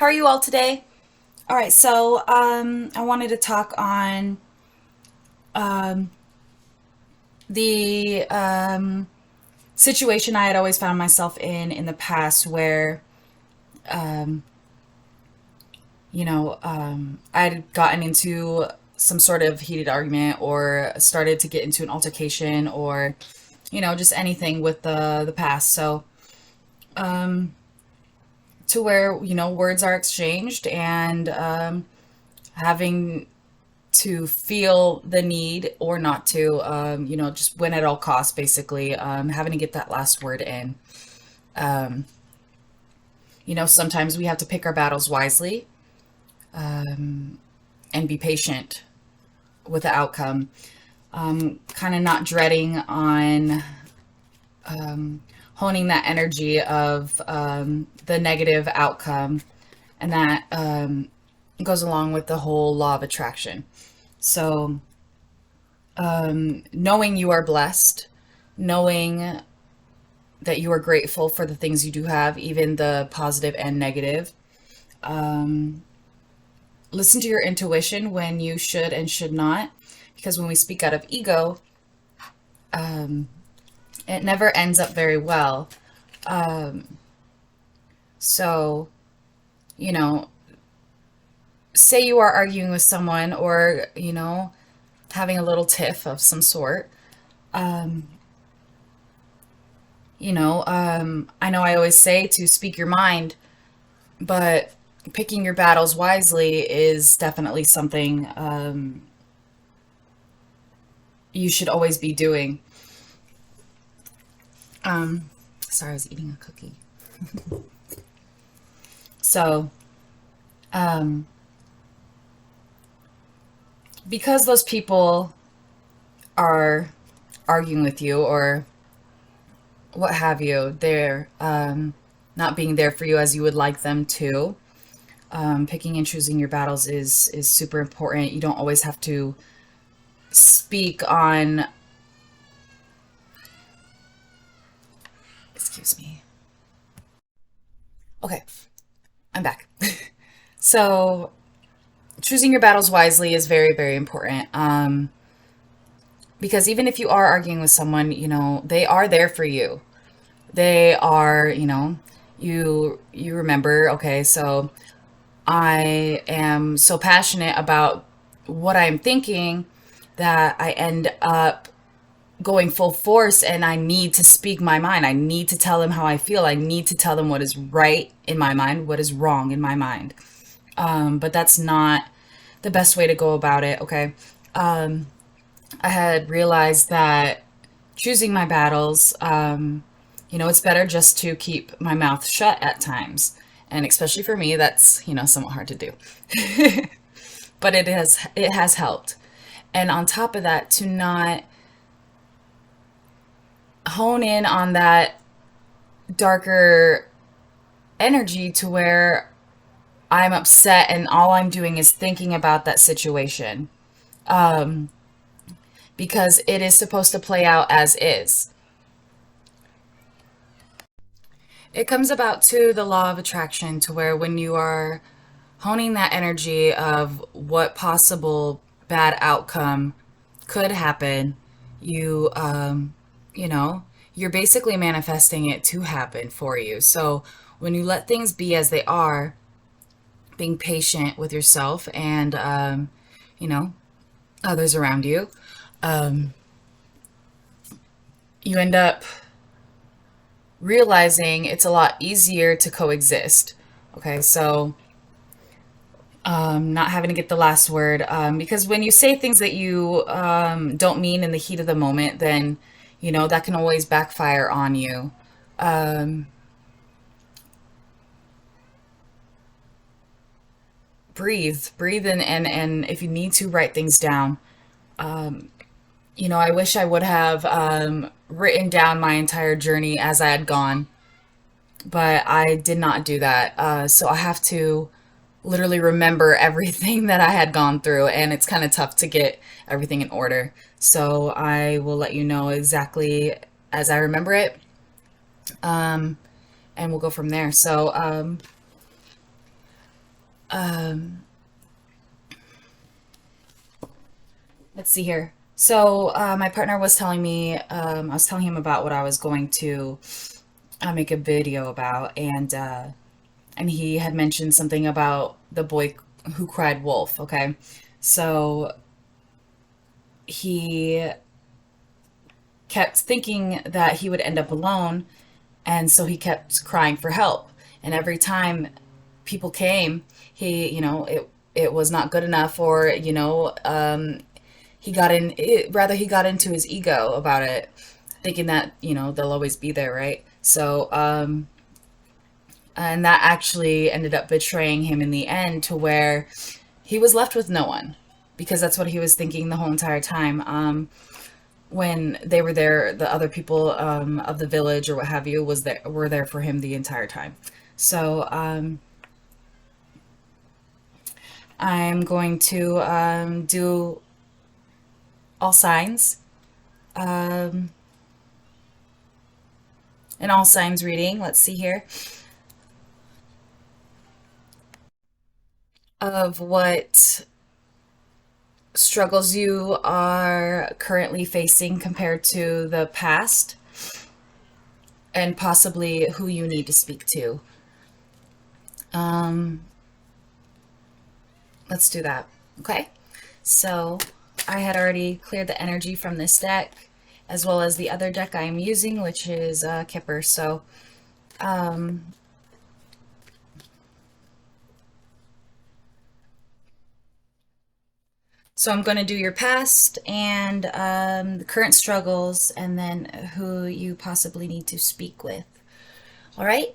How are you all today? All right, so I wanted to talk on the situation I had always found myself in the past where, I'd gotten into some sort of heated argument or started to get into an altercation or, just anything with the past. So, to where, words are exchanged and having to feel the need or not to, just win at all costs, basically, having to get that last word in. Sometimes we have to pick our battles wisely and be patient with the outcome. Kind of not dreading on honing that energy of the negative outcome. And that goes along with the whole law of attraction. So, knowing you are blessed, knowing that you are grateful for the things you do have, even the positive and negative. Listen to your intuition when you should and should not, because when we speak out of ego, it never ends up very well. So, you know, say you are arguing with someone or, having a little tiff of some sort. I know I always say to speak your mind, but picking your battles wisely is definitely something you should always be doing. Sorry, I was eating a cookie. So, because those people are arguing with you or what have you, they're not being there for you as you would like them to. Picking and choosing your battles is super important. You don't always have to speak on. Excuse me. Okay, I'm back. So choosing your battles wisely is very, very important. Because even if you are arguing with someone, they are there for you. They are, you remember, okay, so I am so passionate about what I'm thinking that I end up going full force and I need to speak my mind. I need to tell them how I feel. I need to tell them what is right in my mind, what is wrong in my mind. But that's not the best way to go about it, okay? I had realized that choosing my battles, it's better just to keep my mouth shut at times. And especially for me, that's, somewhat hard to do. But it has helped. And on top of that, to not hone in on that darker energy to where I'm upset and all I'm doing is thinking about that situation. Because it is supposed to play out as is. It comes about to the law of attraction to where when you are honing that energy of what possible bad outcome could happen, you you know, you're basically manifesting it to happen for you. So when you let things be as they are, being patient with yourself and you know, others around you, you end up realizing it's a lot easier to coexist. Okay, so not having to get the last word. Because when you say things that you don't mean in the heat of the moment, then, that can always backfire on you. Um, breathe, and if you need to, write things down. I wish I would have written down my entire journey as I had gone, but I did not do that. So I have to literally remember everything that I had gone through, and it's kind of tough to get everything in order. So I will let you know exactly as I remember it, and we'll go from there. So Let's see here. So my partner was telling me, I was telling him about what I was going to make a video about, and he had mentioned something about the boy who cried wolf. Okay, so he kept thinking that he would end up alone, and so he kept crying for help. And every time people came, it was not good enough, or he got into his ego about it, thinking that they'll always be there, right? So and that actually ended up betraying him in the end, to where he was left with no one, because that's what he was thinking the whole entire time. When they were there, the other people of the village or what have you were there for him the entire time. So I'm going to do all signs, um, an all signs reading. Let's see here, of what struggles you are currently facing compared to the past, and possibly who you need to speak to. Um, let's do that. Okay. So I had already cleared the energy from this deck, as well as the other deck I am using, which is Kipper. Um, so I'm going to do your past and the current struggles, and then who you possibly need to speak with. All right.